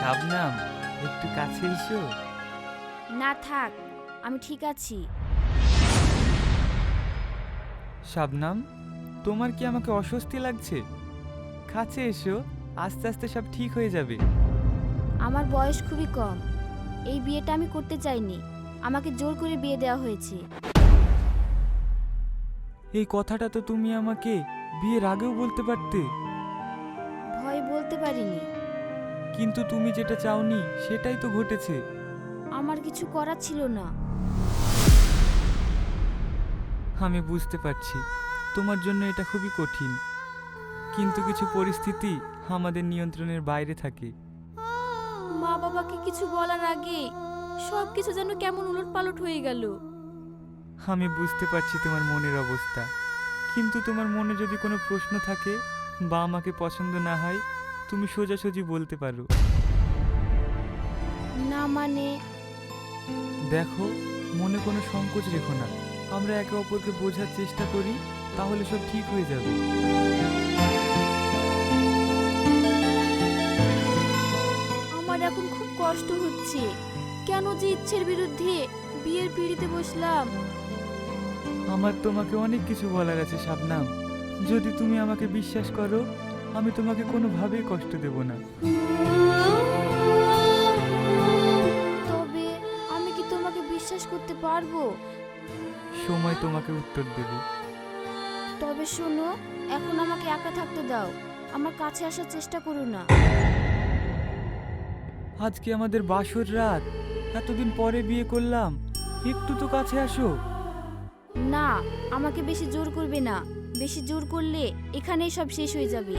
শাবনাম, একটু কাছে এসো। না থাক, আমি ঠিক আছি। শাবনাম, তোমার কি আমাকে অস্বস্তি লাগছে? কাছে এসো, আস্তে আস্তে সব ঠিক হয়ে যাবে। আমার বয়স খুবই কম, এই বিয়েটা আমি করতে চাইনি, আমাকে জোর করে বিয়ে দেওয়া হয়েছে। এই কথাটা তো তুমি আমাকে বিয়ের আগেও বলতে পারতে। ভয় বলতে পারিনি। কিন্তু তুমি যেটা চাওনি সেটাই তো ঘটেছে। আমার কিছু করার ছিল না। আমি বুঝতে পারছি তোমার জন্য এটা খুবই কঠিন, কিন্তু কিছু পরিস্থিতি আমাদের নিয়ন্ত্রণের বাইরে থাকে। মা বাবাকে কিছু বলার আগে সব কিছু যেন কেমন উলটপালট হয়ে গেল। আমি বুঝতে পারছি তোমার মনের অবস্থা, কিন্তু তোমার মনে যদি কোনো প্রশ্ন থাকে বা আমাকে পছন্দ না হয়, তুমি সোজাসুজি বলতে পারো। না মানে? দেখো, মনে কোনো সংকোচ রেখো না, আমরা একে অপরকে বোঝার চেষ্টা করি, তাহলে সব ঠিক হয়ে যাবে। আমার এখন খুব কষ্ট হচ্ছে, কেন যে ইচ্ছের বিরুদ্ধে বিয়ের পিঁড়িতে বসলাম। আমার তোমাকে অনেক কিছু বলার আছে শাবনাম, যদি তুমি আমাকে বিশ্বাস করো, আমি তোমাকে কোনোভাবেই কষ্ট দেব না। তবে আমি কি তোমাকে বিশ্বাস করতে পারবো? সময় তোমাকে উত্তর দেবে। তবে শোনো, এখন আমাকে একা থাকতে দাও, আমার কাছে আসার চেষ্টা করো না। আজকে আমাদের বাসর রাত, এতদিন পরে বিয়ে করলাম, একটু তো কাছে আসো। না, আমাকে বেশি জোর করবে না, বেশি জোর করলে এখানেই সব শেষ হয়ে যাবে।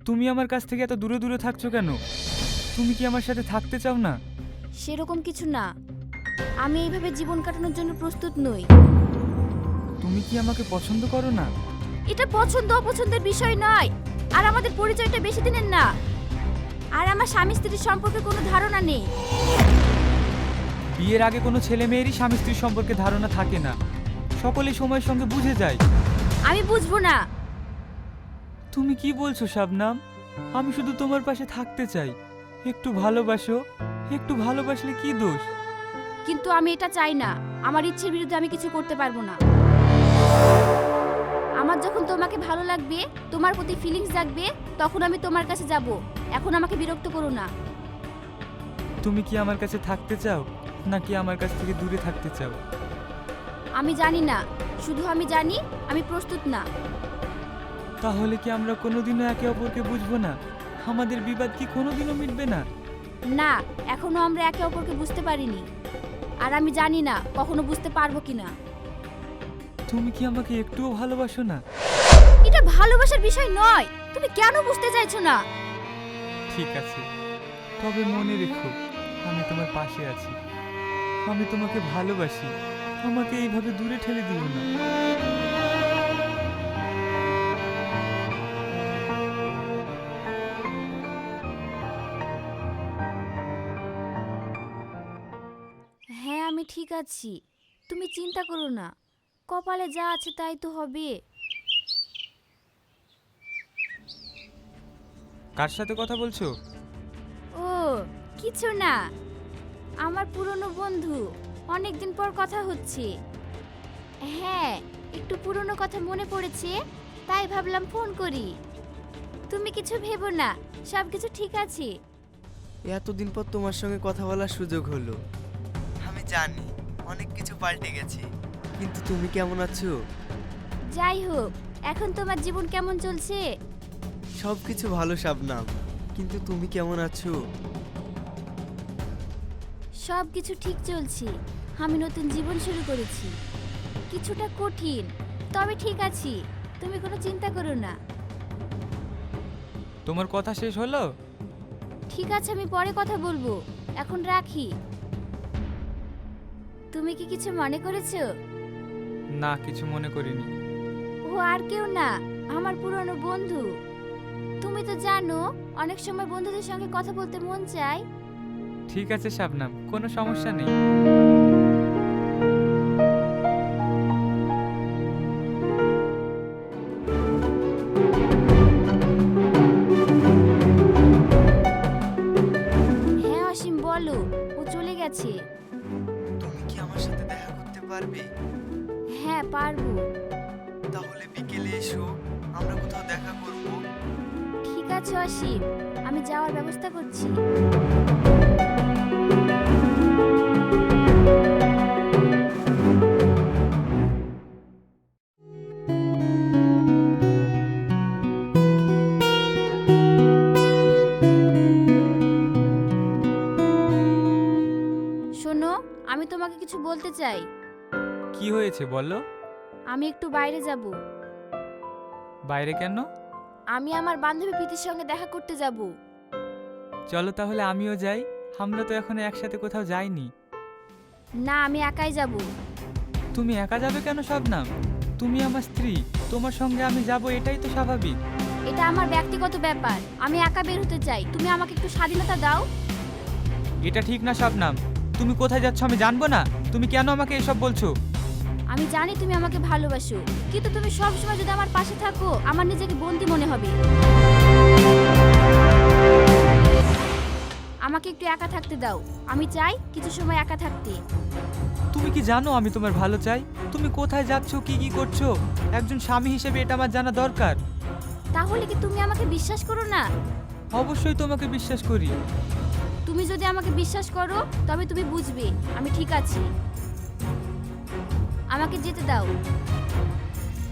তুমি আমার কাছ থেকে এত দূরে দূরে থাকছো কেন? তুমি কি আমার সাথে থাকতে চাও না? সেরকম কিছু না, আমি এইভাবে জীবন কাটানোর জন্য প্রস্তুত নই। তুমি কি আমাকে পছন্দ করো না? এটা পছন্দ অপছন্দের বিষয় নয়, আর আমাদের পরিচয়টা বেশি দিনের না, আর আমার স্বামী স্ত্রীর সম্পর্কে কোনো ধারণা নেই। বিয়ের আগে কোনো ছেলে মেয়েরই স্বামী স্ত্রীর সম্পর্কে ধারণা থাকে না, সকলে সময়ের সঙ্গে বুঝে যায়। আমি বুঝবো না। তুমি কি বলছো শাবনাম? আমি শুধু তোমার পাশে থাকতে চাই, একটু ভালোবাসো, একটু ভালোবাসলে কি দোষ? কিন্তু আমি এটা চাই না, আমার ইচ্ছের বিরুদ্ধে আমি কিছু করতে পারবো না। আমার যখন তোমাকে ভালো লাগবে, তোমার প্রতি ফিলিংস জাগবে, তখন আমি তোমার কাছে যাব। এখন আমাকে বিরক্ত করো না। তুমি কি আমার কাছে থাকতে চাও, নাকি আমার কাছ থেকে দূরে থাকতে চাও? আমি জানি না, শুধু আমি জানি আমি প্রস্তুত না। তাহলে কি আমরা কোনোদিনও একে অপরকে বুঝবো না? আমাদের বিবাদ কি কোনোদিনও মিটবে না? না, এখনো আমরা একে অপরকে বুঝতে পারিনি, আর আমি জানি না কখনো বুঝতে পারবো কিনা। তুমি কি আমাকে একটুও ভালোবাসো না? এটা ভালোবাসার বিষয় নয়, তুমি কেন বুঝতে চাইছো না? ঠিক আছে, তবে মনে রেখো, আমি তোমার পাশে আছি, আমি তোমাকে ভালোবাসি, আমাকে এইভাবে দূরে ঠেলে দিও না। হ্যাঁ, আমি ঠিক আছি, তুমি চিন্তা করো না, কপালে যা আছে তাই তো হবে। কার সাথে কথা বলছো? ও কিছু না, আমার পুরনো বন্ধু, অনেকদিন পর কথা হচ্ছে। হ্যাঁ, একটু পুরনো কথা মনে পড়েছে, তাই ভাবলাম ফোন করি। তুমি কিছু ভেবো না, সব কিছু ঠিক আছে। এতদিন পর তোমার সঙ্গে কথা বলার সুযোগ হলো। আমি জানি অনেক কিছু পাল্টে গেছে, কিন্তু তুমি কেমন আছো? যাই হোক, এখন তোমার জীবন কেমন চলছে? সব কিছু ভালো শাবনাম, কিন্তু তুমি কেমন আছো? সব কিছু ঠিক চলছে। আমি নতুন জীবন শুরু করেছি। কিছুটা কঠিন, তবে ঠিক আছি। তুমি কোনো চিন্তা করো না। তোমার কথা শেষ হলো? ঠিক আছে, আমি পরে কথা বলবো। এখন রাখি। তুমি কি কিছু মনে করেছো? না, কিছু মনে করিনি। ও আর কেউ না, আমার পুরনো বন্ধু। তুমি তো জানো, অনেক সময় বন্ধুদের সঙ্গে কথা বলতে মন চায়। ঠিক আছে শাবনাম, কোনো সমস্যা নেই। হ্যাঁ অসীম, বলো। ও চলে গেছে। তুমি কি আমার সাথে দেখা করতে পারবে? হ্যাঁ পারবো। তাহলে বিকেলে এসো, আমরা কোথাও দেখা করব। ঠিক আছে অসীম, আমি যাওয়ার ব্যবস্থা করছি। শোনো, আমি তোমাকে কিছু বলতে চাই। কি হয়েছে বলো? আমি একটু বাইরে যাব। বাইরে কেন? আমি আমার বান্ধবী প্রীতির সঙ্গে দেখা করতে যাব। চলো তাহলে আমিও যাই। আমরা তো এখনো একসাথে কোথাও যাইনি। না, আমি একাই যাব। তুমি একা যাবে কেন শাবনাম? তুমি আমার স্ত্রী, তোমার সঙ্গে আমি যাব, এটাই তো স্বাভাবিক। এটা আমার ব্যক্তিগত ব্যাপার। আমি একা বের হতে চাই। তুমি আমাকে একটু স্বাধীনতা দাও। এটা ঠিক না শাবনাম। তুমি কোথায় যাচ্ছ আমি জানবো না? তুমি কেন আমাকে এসব বলছো? আমি জানি তুমি আমাকে ভালোবাসো, কিন্তু তুমি সব সময় যদি আমার পাশে থাকো, আমার নিজেকে বন্দি মনে হবে। আমাকে একটু একা থাকতে দাও। আমি চাই কিছু সময় একা থাকতে। তুমি কি জানো আমি তোমার ভালো চাই? তুমি কোথায় যাচ্ছ, কি কি করছো, একজন স্বামী হিসেবে এটা আমার জানা দরকার। তাহলে কি তুমি আমাকে বিশ্বাস করো না? অবশ্যই তোমাকে বিশ্বাস করি। তুমি যদি আমাকে বিশ্বাস করো, তবে তুমি বুঝবে আমি ঠিক আছি। আমাকে যেতে দাও।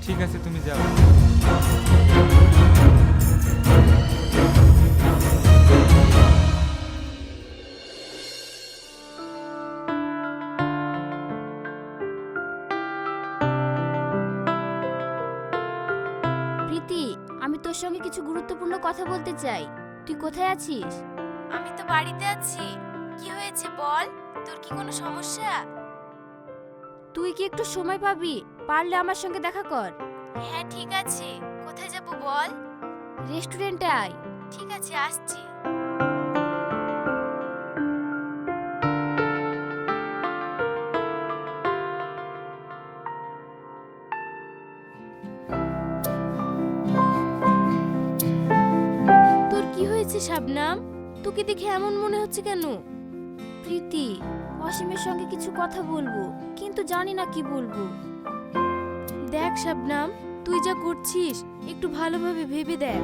ঠিক আছে, তুমি যাও। প্রীতি, আমি তোর সঙ্গে কিছু গুরুত্বপূর্ণ কথা বলতে চাই। তুই কোথায় আছিস? আমি তো বাড়িতে আছি। কি হয়েছে বল? তোর কি কোনো সমস্যা? তুই কি একটু সময় পাবি? পারলে আমার সঙ্গে দেখা কর। হ্যাঁ ঠিক আছে। কোথায় যাব বল? রেস্টুরেন্টে আয়। ঠিক আছে, আসছি। তোর কি হয়েছে শাবনাম? তোকে দেখে এমন মনে হচ্ছে কেন? প্রীতি, অসীমের সঙ্গে কিছু কথা বলবো, কিন্তু জানি না কি বলবো। দেখ শাবনাম, তুই যা করছিস একটু ভালোভাবে ভেবে দেখ।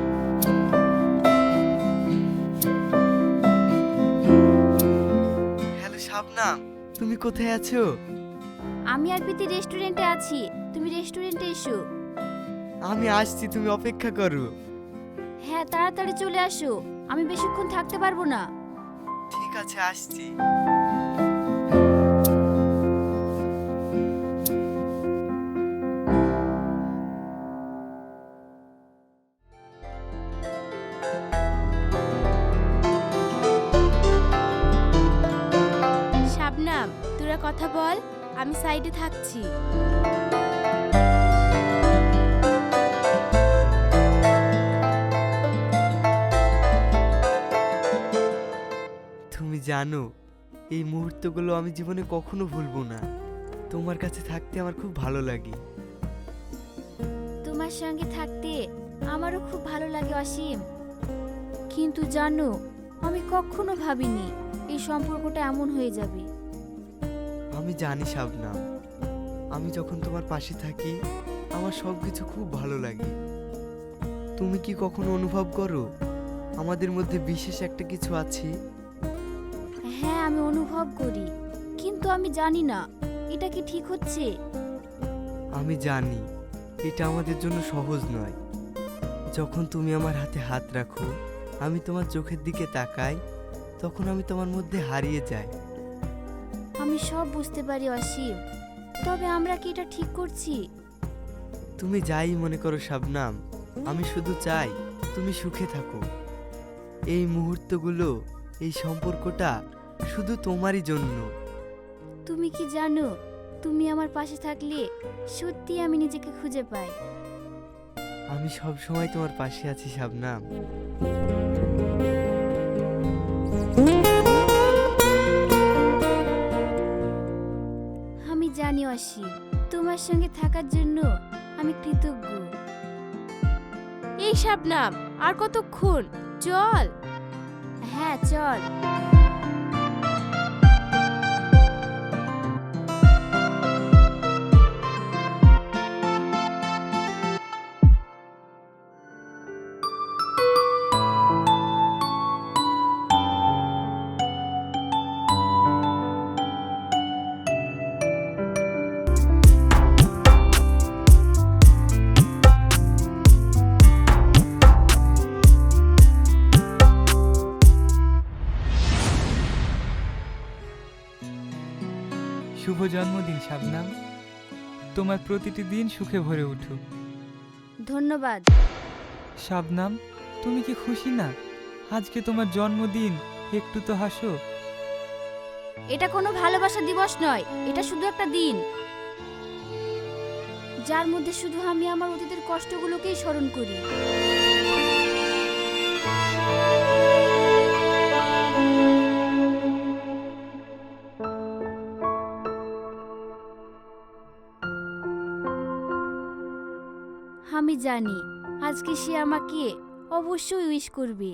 হ্যালো শাবনাম, তুমি কোথায় আছো? আমি আর প্রীতি রেস্টুরেন্টে আছি। তুমি রেস্টুরেন্টে এসো। আমি আসছি, তুমি অপেক্ষা করো। হ্যাঁ তাড়াতাড়ি চলে আসো। আমি বেশিক্ষণ থাকতে পারবো না। ঠিক আছে, আসছি। শাবনাম, তোরা কথা বল, আমি সাইডে থাকছি। তুমি জানো, এই মুহূর্তগুলো আমি জীবনে কখনো ভুলবো না। তোমার কাছে থাকতে আমার খুব ভালো লাগে। তোমার সঙ্গে থাকতে আমারও খুব ভালো লাগে অসীম। কিন্তু জানো, আমি কখনো ভাবিনি এই সম্পর্কটা এমন হয়ে যাবে। আমি জানি শাবনাম, আমি যখন তোমার পাশে থাকি আমার সব কিছু খুব ভালো লাগে। তুমি কি কখনো অনুভব করো আমাদের মধ্যে বিশেষ একটা কিছু আছে? হ্যাঁ, আমি অনুভব করি, কিন্তু আমি জানি না এটা কি ঠিক হচ্ছে। আমি জানি এটা আমাদের জন্য সহজ নয়। যখন তুমি আমার হাতে হাত রাখো, আমি তোমার চোখের দিকে তাকাই, তখন আমি তোমার মধ্যে হারিয়ে যাই। আমি সব বুঝতে পারি অসীম, তবে আমরা কি এটা ঠিক করছি? তুমি যাই মনে করো শাবনাম, আমি শুধু চাই তুমি সুখে থাকো। এই মুহূর্তগুলো, এই সম্পর্কটা শুধু তোমারই জন্য। তুমি কি জানো, তুমি আমার পাশে থাকলে সত্যি আমি নিজেকে খুঁজে পাই। আমি সব সময় তোমার পাশে আছি শাবনাম। আমি জানি অসীম, তোমার সঙ্গে থাকার জন্য আমি কৃতজ্ঞ। এই শাবনাম, আর কতক্ষণ? চল। হ্যাঁ চল। শুভ জন্মদিন শাবনাম, তোমার প্রতিটি দিন সুখে ভরে উঠুক। ধন্যবাদ। শাবনাম, তুমি কি খুশি না? আজকে তোমার জন্মদিন, একটু তো হাসো। এটা কোনো ভালোবাসা দিবস নয়, এটা শুধু একটা দিন যার মধ্যে শুধু আমি আমার অতীতের কষ্টগুলোকেই স্মরণ করি। আমি জানি আজকে সে আমাকে অবশ্যই উইশ করবে।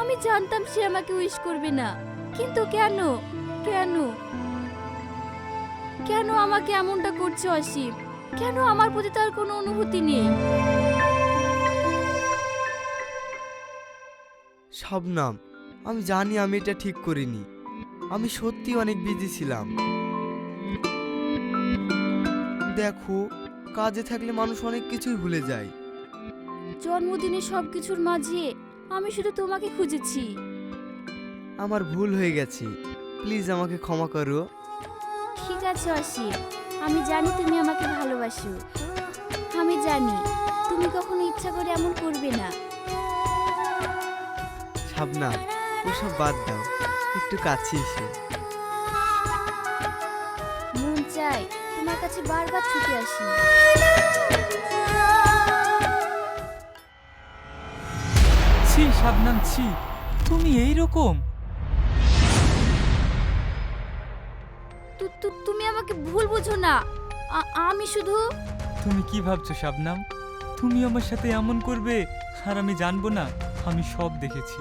আমি জানতাম সে আমাকে উইশ করবে না, কিন্তু কেন কেন কেন আমাকে এমনটা করছে অসীম? কেন আমার প্রতি তার কোনো অনুভূতি নেই? শাবনাম, আমি জানি আমি এটা ঠিক করিনি। আমি সত্যি অনেক বিজি ছিলাম। দেখো, কাজে থাকলে মানুষ অনেক কিছুই ভুলে যায়। জন্মদিনে সবকিছুর মাঝে আমি শুধু তোমাকে খুঁজেছি। আমার ভুল হয়ে গেছে, প্লিজ আমাকে ক্ষমা করো। ঠিক আছে অসীম, আমি জানি তুমি আমাকে ভালোবাসো। আমি জানি তুমি কখনো ইচ্ছা করে এমন করবে না। শাবনাম, ওসব বাদ দাও, একটু কাছে এসো। মন চাই তোমার কাছে বারবার ছুটে আসি। ছি শাবনাম, ছি, তুমি এই রকম? তুমি আমাকে ভুল বুঝো না। আমি শুধু। তুমি কি ভাবছো শাবনাম? তুমি আমার সাথে এমন করবে আর আমি জানবো না? আমি সব দেখেছি।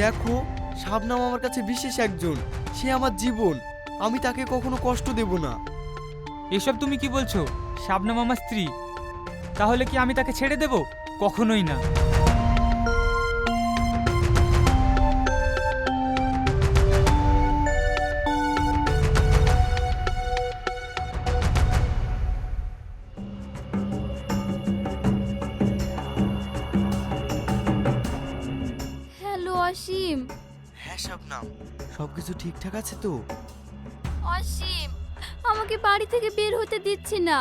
দেখো, শাবনাম আমার কাছে বিশেষ একজন, সে আমার জীবন। আমি তাকে কখনো কষ্ট দেব না। এসব তুমি কি বলছো? শাবনাম আমার স্ত্রী, তাহলে কি আমি তাকে ছেড়ে দেব? কখনোই না। হ্যালো অসীম। হ্যাঁ শাবনাম, সবকিছু ঠিকঠাক আছে তো? অসীম, আমাকে বাড়ি থেকে বের হতে দিচ্ছি না।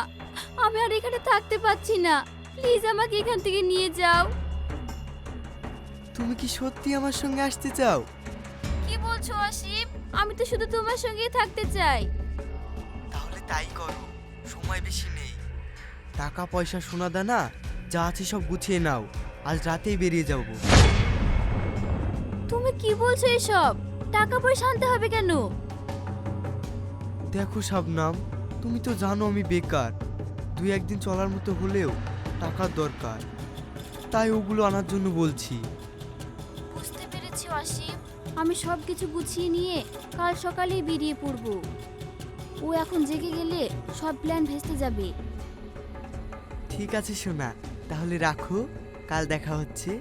আমি আর এখানে থাকতে পারছি না। প্লিজ আমাকে এখান থেকে নিয়ে যাও। তুমি কি সত্যি আমার সঙ্গে আসতে চাও? কি বলছো অসীম? আমি তো শুধু তোমার সঙ্গেই থাকতে চাই। তাহলে তাই করো, সময় বেশি নেই। টাকা পয়সা সোনা দানা যা আছে সব গুছিয়ে নাও, আজ রাতেই বেরিয়ে যাবো। তুমি কি বলছো এসব? টাকা পয়সা আনতে হবে কেন? দেখো শাবনাম, তুমি তো জানো আমি বেকার। দুই একদিন চলার মতো হলেও টাকার দরকার, তাই ওগুলো আনার জন্য বলছি। বুঝতে পেরেছি অসীম, আমি সব কিছু গুছিয়ে নিয়ে কাল সকালেই বেরিয়ে পড়ব। ও এখন জেগে গেলে সব প্ল্যান ভেস্তে যাবে। ঠিক আছে সোনা, তাহলে রাখো, কাল দেখা হচ্ছে।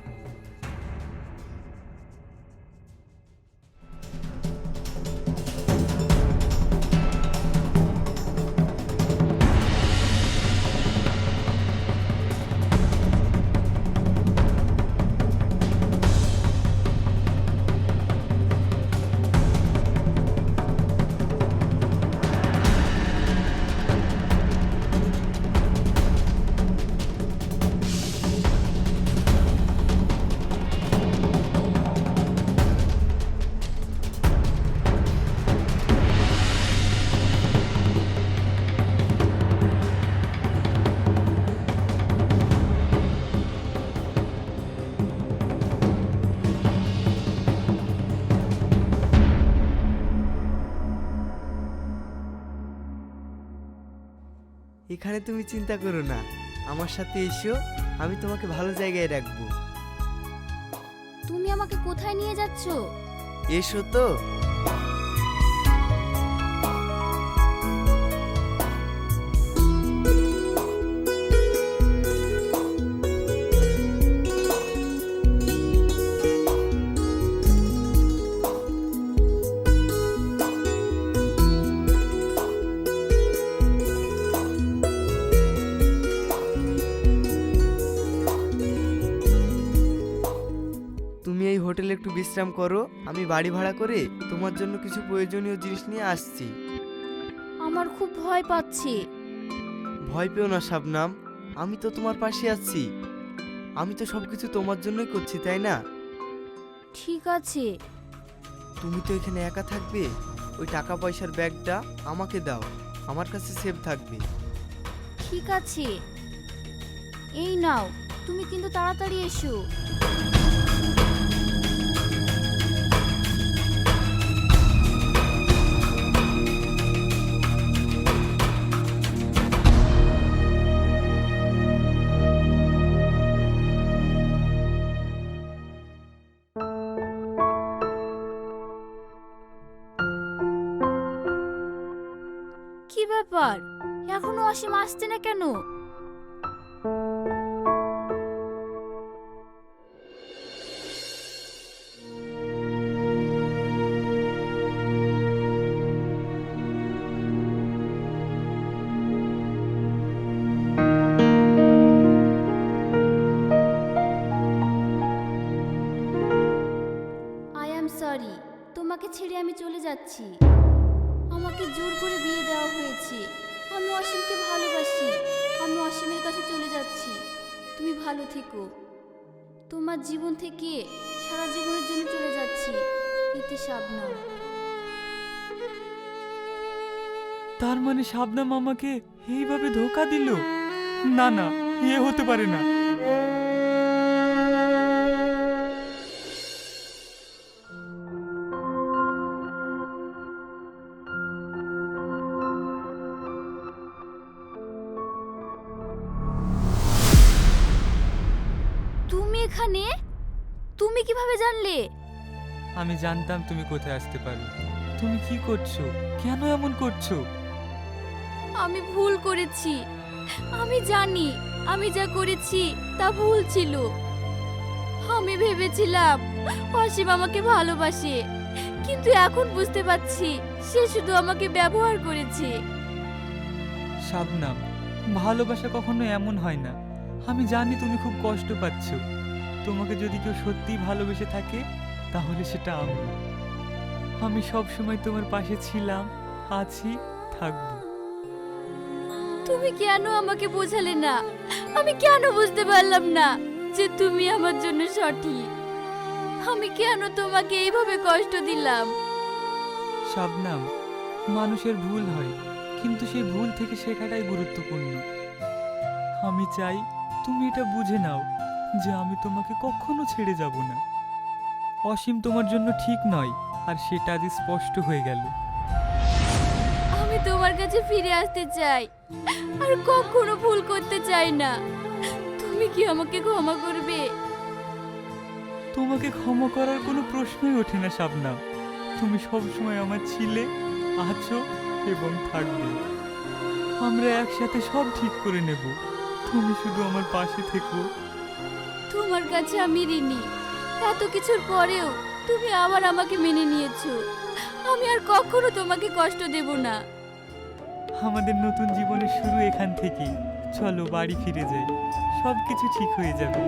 এখানে তুমি চিন্তা করো না, আমার সাথে এসো, আমি তোমাকে ভালো জায়গায় রাখবো। তুমি আমাকে কোথায় নিয়ে যাচ্ছ? এসো তো। তুমি এই হোটেলে একটু বিশ্রাম করো, আমি বাড়ি ভাড়া করে তোমার জন্য কিছু প্রয়োজনীয় জিনিস নিয়ে আসছি। আমার খুব ভয় পাচ্ছে। ভয় পেও না শাবনাম, আমি তো তোমার পাশে আছি। আমি তো সবকিছু তোমার জন্যই করছি, তাই না? ঠিক আছে। তুমি তো এখানে একা থাকবে, ওই টাকা পয়সার ব্যাগটা আমাকে দাও, আমার কাছে সেভ থাকবে। ঠিক আছে, এই নাও, তুমি কিন্তু তাড়াতাড়ি এসো। কি ব্যাপার, এখনো অসীম আসছে না কেন? আই অ্যাম সরি, তোমাকে ছেড়ে আমি চলে যাচ্ছি। আমাকে জোর করে বিয়ে দেওয়া হয়েছে। আমি অসীমকে ভালোবাসি। আমি অসীমের কাছে চলে যাচ্ছি। তুমি ভালো থেকো। তোমার জীবন থেকে সারা জীবনের জন্য চলে যাচ্ছি। ইতি শাবনাম। তার মানে শাবনাম আমাকে এইভাবে ধোকা দিল? না না, এ হতে পারে না। তুমি এখানে? তুমি কিভাবে জানলে? আমি জানতাম তুমি কোথায় আসতে পারো। তুমি কি করছো? কেন এমন করছো? আমি ভুল করেছি। আমি জানি আমি যা করেছি তা ভুল ছিল। আমি ভেবেছিলাম অসীম আমাকে ভালোবাসে, কিন্তু এখন বুঝতে পারছি সে শুধু আমাকে ব্যবহার করেছে। শাবনাম, ভালোবাসা কখনো এমন হয় না। আমি জানি তুমি খুব কষ্ট পাচ্ছ। তোমাকে যদি কেউ সত্যিই ভালোবেসে থাকে তাহলে সেটা আমি সব সময় তোমার পাশে ছিলাম, আছি, থাকবো। তুমি কেন আমাকে বোঝালে না? আমি কেন বুঝতে পারলাম না যে তুমি আমার জন্য সঠিক? আমি কেন তোমাকে এইভাবে কষ্ট দিলাম? শাবনাম, মানুষের ভুল হয়, কিন্তু সেই ভুল থেকে শেখাটাই গুরুত্বপূর্ণ। আমি চাই তুমি এটা বুঝে নাও যে আমি তোমাকে কখনো ছেড়ে যাব না। অসীম তোমার জন্য ঠিক নয়, আর সেটা আজ স্পষ্ট হয়ে গেল। আমি তোমার কাছে ফিরে আসতে চাই, আর কখনো ভুল করতে চাই না। তুমি কি আমাকে ক্ষমা করবে? তোমাকে ক্ষমা করার কোনো প্রশ্নই ওঠে না শাবনাম। তুমি সবসময় আমার ছিলে, আছো এবং থাকবে। আমরা একসাথে সব ঠিক করে নেব, তুমি শুধু আমার পাশে থেকো। তোমার কাছে আমি ঋণী। এত কিছুর পরেও তুমি আবার আমাকে মেনে নিয়েছো। আমি আর কখনো তোমাকে কষ্ট দেব না। আমাদের নতুন জীবনের শুরু এখান থেকেই। চলো বাড়ি ফিরে যাই, সব কিছু ঠিক হয়ে যাবে।